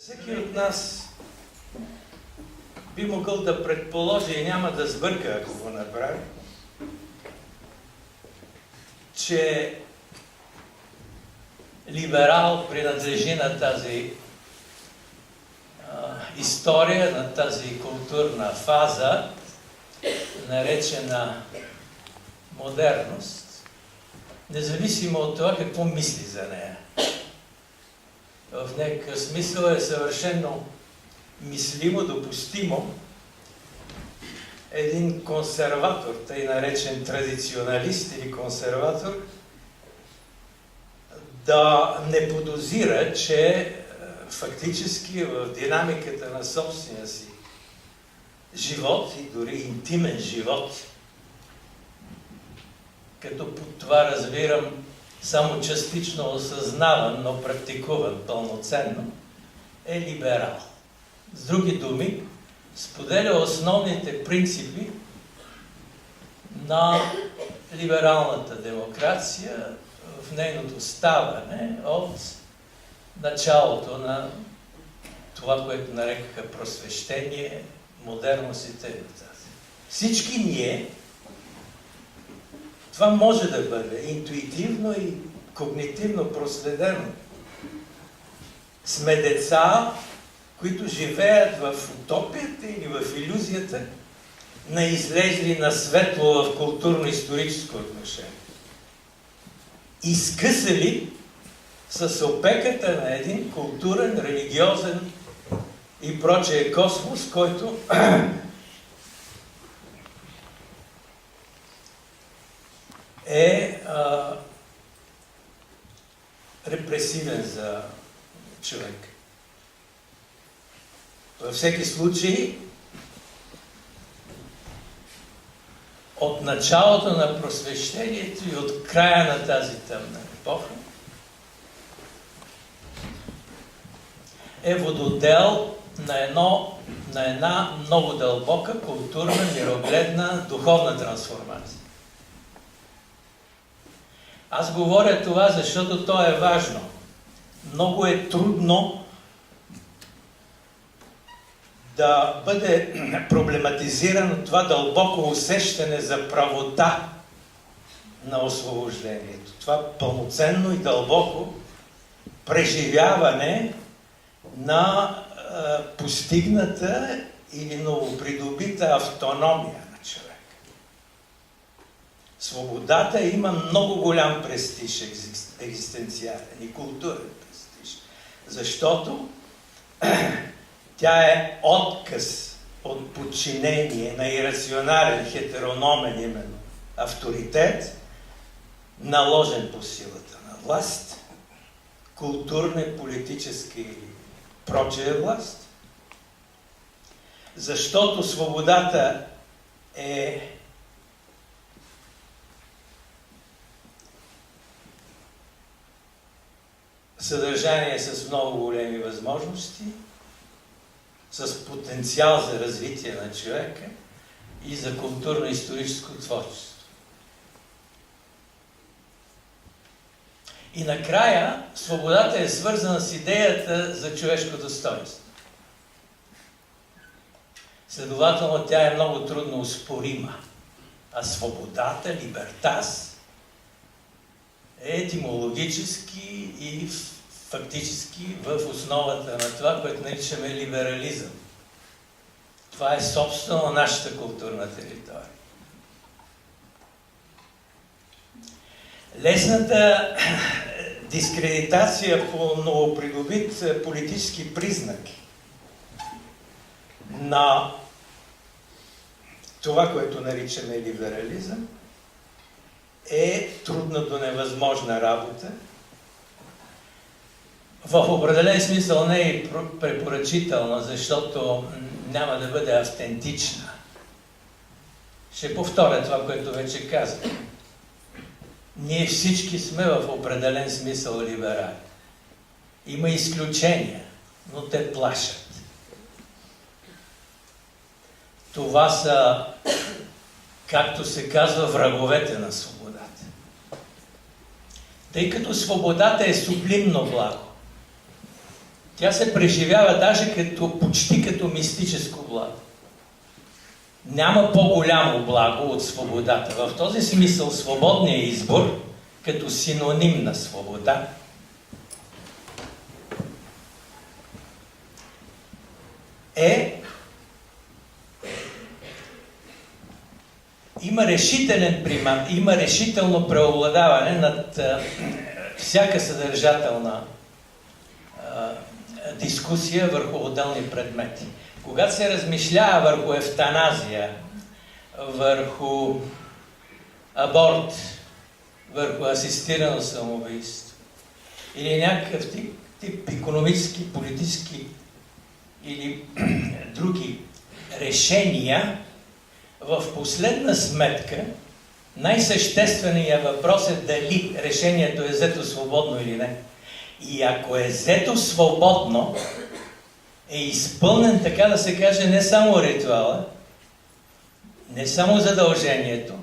Всеки от нас би могъл да предположи и няма да сбърка, ако го направи, че либерал принадлежи на тази история, на тази културна фаза, наречена модерност, независимо от това какво мисли за нея. В някакъв смисъл е съвършено мислимо, допустимо един консерватор, тъй наречен традиционалист или консерватор, да не подозира, че фактически в динамиката на собствения си живот и дори интимен живот, като под това разбирам само частично осъзнаван, но практикуван пълноценно, е либерал. С други думи, споделя основните принципи на либералната демокрация в нейното ставане от началото на това, което нарекаха просвещение, модерност и т.н. Всички ние, това може да бъде интуитивно и когнитивно проследено. Сме деца, които живеят в утопията или в илюзията на излезли на светло в културно-историческо отношение. Изкъсали с опеката на един културен, религиозен и прочее космос, който е репресивен за човек. Във всеки случай, от началото на просвещението и от края на тази тъмна епоха е вододел на една много дълбока културна, мирогледна, духовна трансформация. Аз говоря това, защото то е важно. Много е трудно да бъде проблематизирано това дълбоко усещане за правота на освобождението. Това пълноценно и дълбоко преживяване на постигната или новопридобита автономия на човек. Свободата има много голям престиж екзистенциален и културен престиж, защото тя е отказ от подчинение на ирационален, хетерономен именно авторитет, наложен по силата на власт, културна, политическа и прочее власт, защото свободата е съдържание с много големи възможности, с потенциал за развитие на човека и за културно-историческо творчество. И накрая, свободата е свързана с идеята за човешко достоинство. Следователно, тя е много трудно оспорима. А свободата, либертас, е етимологически и фактически в основата на това, което наричаме либерализъм. Това е собствено нашата културна територия. Лесната дискредитация по новопридобит политически признаки на това, което наричаме либерализъм, е трудна до невъзможна работа. В определен смисъл не е препоръчителна, защото няма да бъде автентична. Ще повторя това, което вече казах. Ние всички сме в определен смисъл либерали. Има изключения, но те плашат. Това са, както се казва, враговете на свободата. Тъй като свободата е сублимно благо, Тя се преживява даже почти като мистическо благо. Няма по-голямо благо от свободата. В този смисъл свободният избор, като синоним на свобода, има решителен примат, има решително преобладаване над всяка съдържателна дискусия върху отделни предмети. Когато се размишлява върху евтаназия, върху аборт, върху асистирано самоубийство или някакъв тип икономически, политически или други решения, в последна сметка най-същественият въпрос е дали решението е взето свободно или не. И ако е взето свободно, е изпълнен, така да се каже, не само ритуала, не само задължението,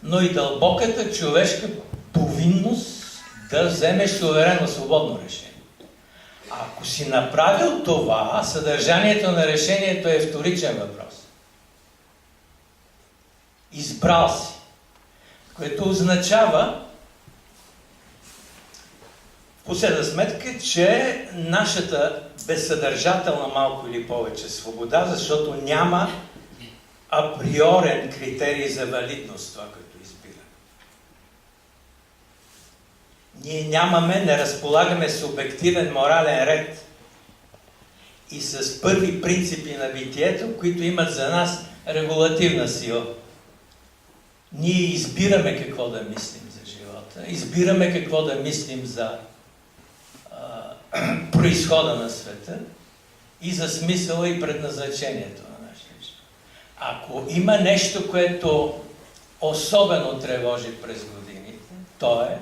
но и дълбоката човешка повинност да вземеш суверенно свободно решение. Ако си направил това, съдържанието на решението е вторичен въпрос. Избрал си, което означава в последна сметка, че нашата безсъдържателна малко или повече свобода, защото няма априорен критерий за валидност това, което избира. Ние не разполагаме с обективен морален ред и с първи принципи на битието, които имат за нас регулативна сила. Ние избираме какво да мислим за живота, избираме какво да мислим за произхода на света и за смисъла и предназначението на нашия живот. Ако има нещо, което особено тревожи през годините, то е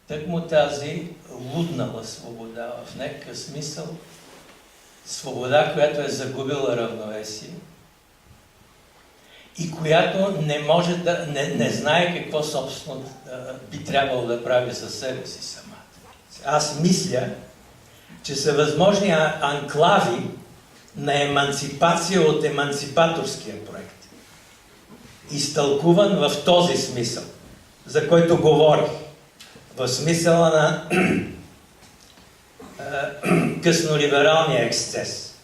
тъкмо тази луднала свобода, в някакъв смисъл свобода, която е загубила равновесие и която не може да, не знае какво собствено би трябвало да прави със себе си самата. Аз мисля, че са възможни анклави на еманципация от еманципаторския проект. Изтълкуван в този смисъл, за който говорих. В смисъла на къснолибералния ексцес.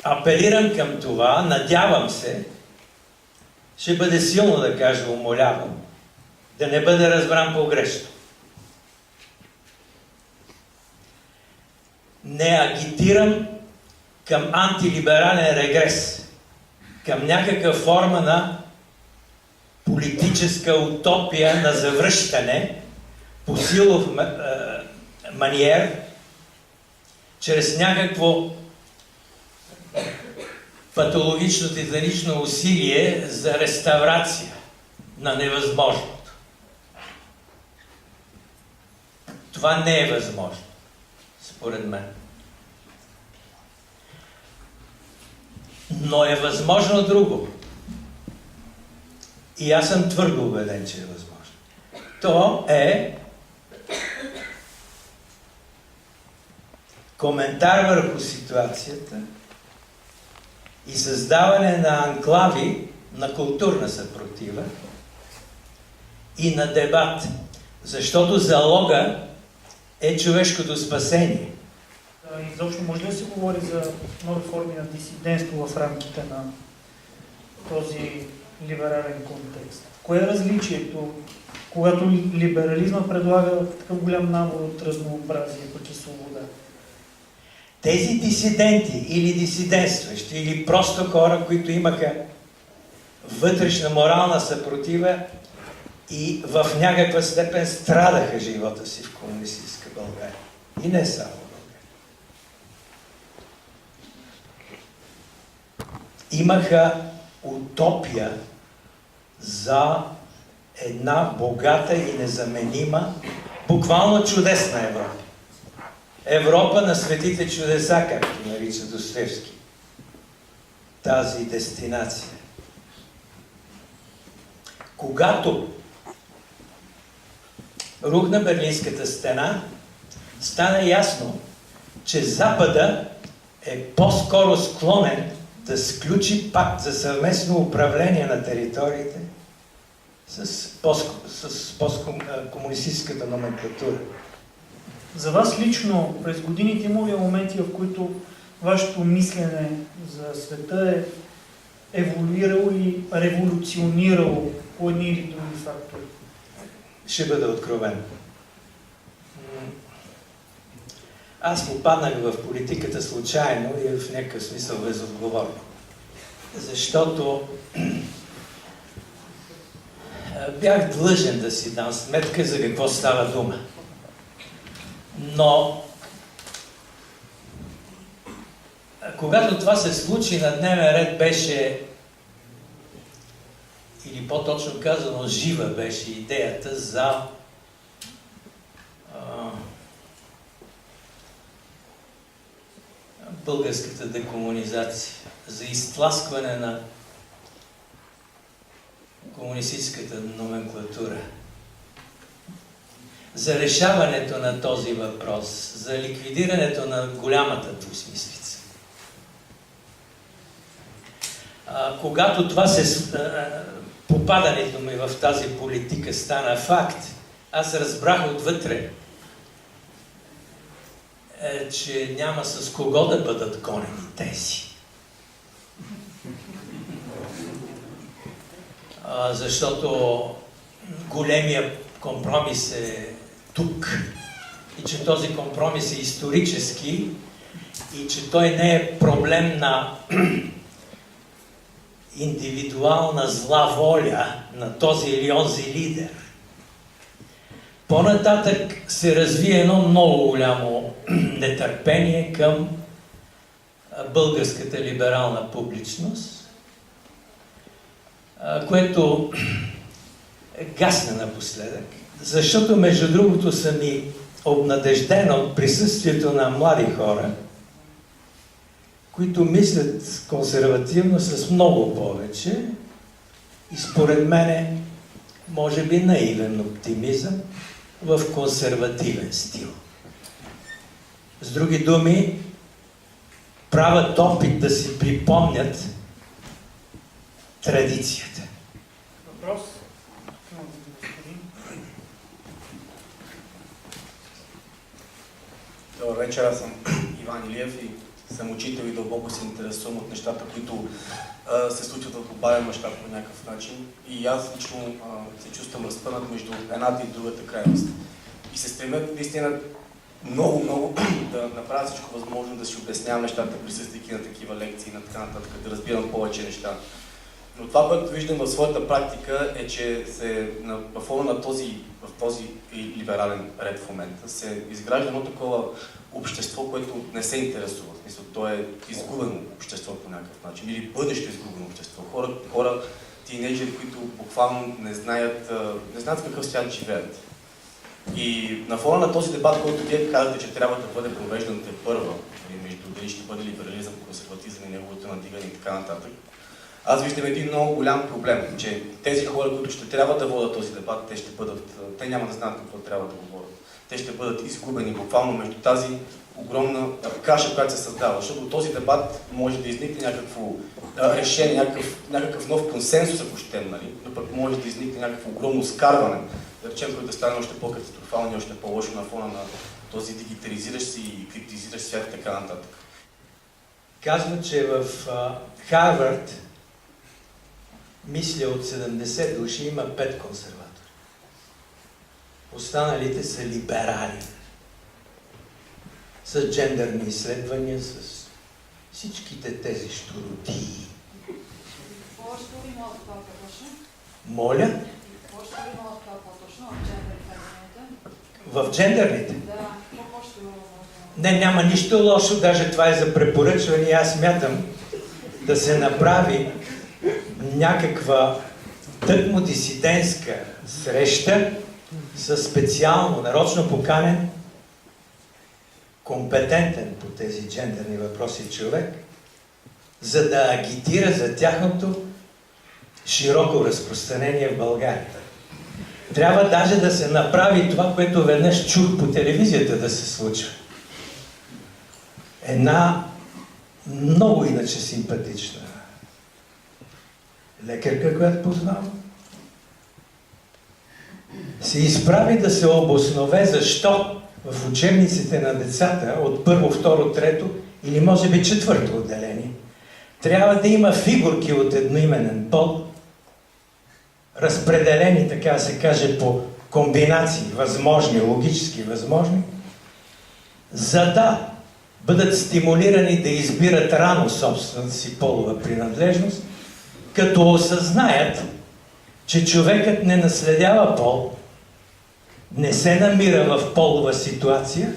Апелирам към това, надявам се, ще бъде силно да кажа, умолявам, да не бъде разбран погрешно. Не агитирам към антилиберален регрес, към някаква форма на политическа утопия на завръщане по силов маниер, чрез някакво патологично титанично усилие за реставрация на невъзможното. Това не е възможно, според мен. Но е възможно друго. И аз съм твърдо убеден, че е възможно. То е коментар върху ситуацията и създаване на анклави на културна съпротива и на дебат. Защото залога е човешкото спасение. Изобщо може ли да се говори за нови форми на дисидентство в рамките на този либерален контекст? Кое е различието, когато либерализма предлага такъв голям набор от разнообразие, пък и свобода? Тези дисиденти или дисидентстващи, или просто хора, които имаха вътрешна морална съпротива и в някаква степен страдаха живота си в комунистическа България. И не само България. Имаха утопия за една богата и незаменима, буквално чудесна Европа. Европа на светите чудеса, както нарича Достоевски. Тази дестинация. Когато рухна Берлинската стена, стана ясно, че Запада е по-скоро склонен да сключи пакт за съвместно управление на териториите с посткомунистическата номенклатура. За вас лично през годините има ли моменти, в които вашето мислене за света е еволюирало или революционирало по едни или други фактори? Ще бъда откровен. Аз попаднах в политиката случайно и в някакъв смисъл безотговорно. Защото бях длъжен да си дам сметка за какво става дума. Но когато това се случи, на дневен ред беше, или по-точно казано, жива беше идеята за българската декомунизация, за изтласкване на комунистическата номенклатура, за решаването на този въпрос, за ликвидирането на голямата двусмислица. Когато това попадането ми в тази политика стана факт, аз разбрах отвътре, че няма с кого да бъдат гонени тези. Защото големия компромис е тук и че този компромис е исторически и че той не е проблем на индивидуална зла воля на този или онзи лидер. По-нататък се развие едно много голямо нетърпение към българската либерална публичност, което гасна напоследък, защото между другото съм и обнадежден от присъствието на млади хора, които мислят консервативно с много повече и според мене може би наивен оптимизъм в консервативен стил. С други думи, правят опит да си припомнят традицията. Въпрос? Добър вечер, аз съм Иван Илиев и съм учител и дълбоко се интересувам от нещата, които се случват в глобален мащаб по някакъв начин. И аз лично се чувствам разпънат между едната и другата крайност. И се стремя наистина много да направя всичко възможно да си обяснявам нещата, присъствайки на такива лекции и на така нататък, да разбирам повече неща. Но това, което виждам в своята практика е, че в фона на този либерален ред в момента се изгражда едно такова общество, което не се интересува. В смисъл, то е изгубено общество по някакъв начин, или бъдещо изгубено общество. Хора, тинейджери, които буквално не знаят в какъв свят живеят. И на фона на този дебат, който вие казвате, че трябва да бъде провеждан тепърва, между дали ще бъде либерализъм, консерватизъм и неговото надигане и така нататък, аз виждам един много голям проблем, че тези хора, които ще трябва да водят този дебат, те няма да знаят какво трябва да говорят. Те ще бъдат изгубени буквално между тази огромна каша, която се създава. Защото от този дебат може да изникне някакво решение, някакъв нов консенсус, ако щем, нали? Но пък може да изникне някакво огромно скарване, да речем, който да стане още по-катастрофално и още по-лошо на фона на този дигитализиращ си и криптизиращ свят и така нататък. Казва, че в Харвард, мисля от 70 души, има 5 консерватори. Останалите са либерали. С джендърни изследвания, с всичките тези щуротии. Моля? В джендърните? Не, няма нищо лошо, даже това е за препоръчване. Аз смятам да се направи някаква тъкмо дисидентска среща със специално, нарочно поканен, компетентен по тези джендерни въпроси човек, за да агитира за тяхното широко разпространение в България. Трябва даже да се направи това, което веднъж чух по телевизията да се случва. Една много иначе симпатична лекарка, която познавам, се изправи да се обоснове защо в учебниците на децата от първо, второ, трето или може би четвърто отделение трябва да има фигурки от едноименен пол, разпределени, така да се каже, по комбинации, възможни, логически възможни, за да бъдат стимулирани да избират рано собствената си полова принадлежност, като осъзнаят, че човекът не наследява пол, не се намира в полова ситуация,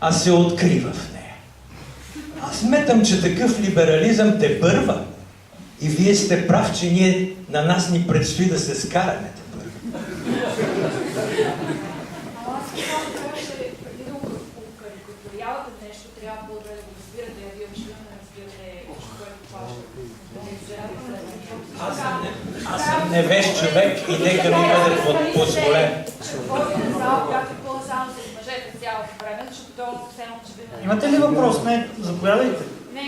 а се открива в нея. Аз сметам, че такъв либерализъм тепърва. И вие сте прав, че на нас ни предстои да се скараме тепърва. Аз само трябваше преди да карикатурявате нещо, трябва по-добре да го разбирате, а вие очевидно не разбирате, което плаща. Аз съм невеж човек и нека ми бъде позволен. Че водите зала, която е пълна само с мъжете цялото време, защото то все очевидно... Имате ли въпрос? Не, заповядайте. Не,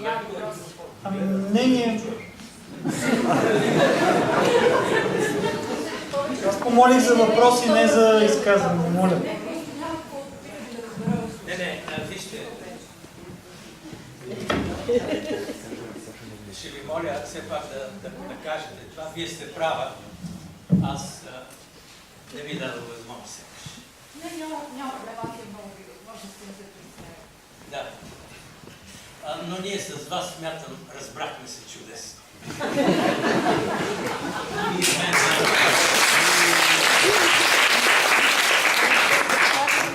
няма въпрос. Ами, мнение... Аз помолих за въпроси, не за изказване. Моля. Не, вижте. Ще ви моля все пак да кажете това. Вие сте права. Аз не ви дадох възможност. Няма проблем, аз имам много възможности да се представя. Да. Но ние с вас, смятам, разбрахме се чудесно.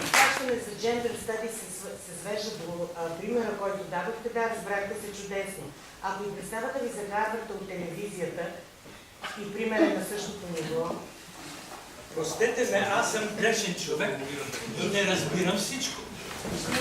Изказване за джендър стади се свежда до примера, който дадохте. Да, разбрахте се чудесно. Ако и представата ви за Харвард от телевизията и примера на същото ниво... Простете ме, аз съм грешен човек и не разбирам всичко. Ще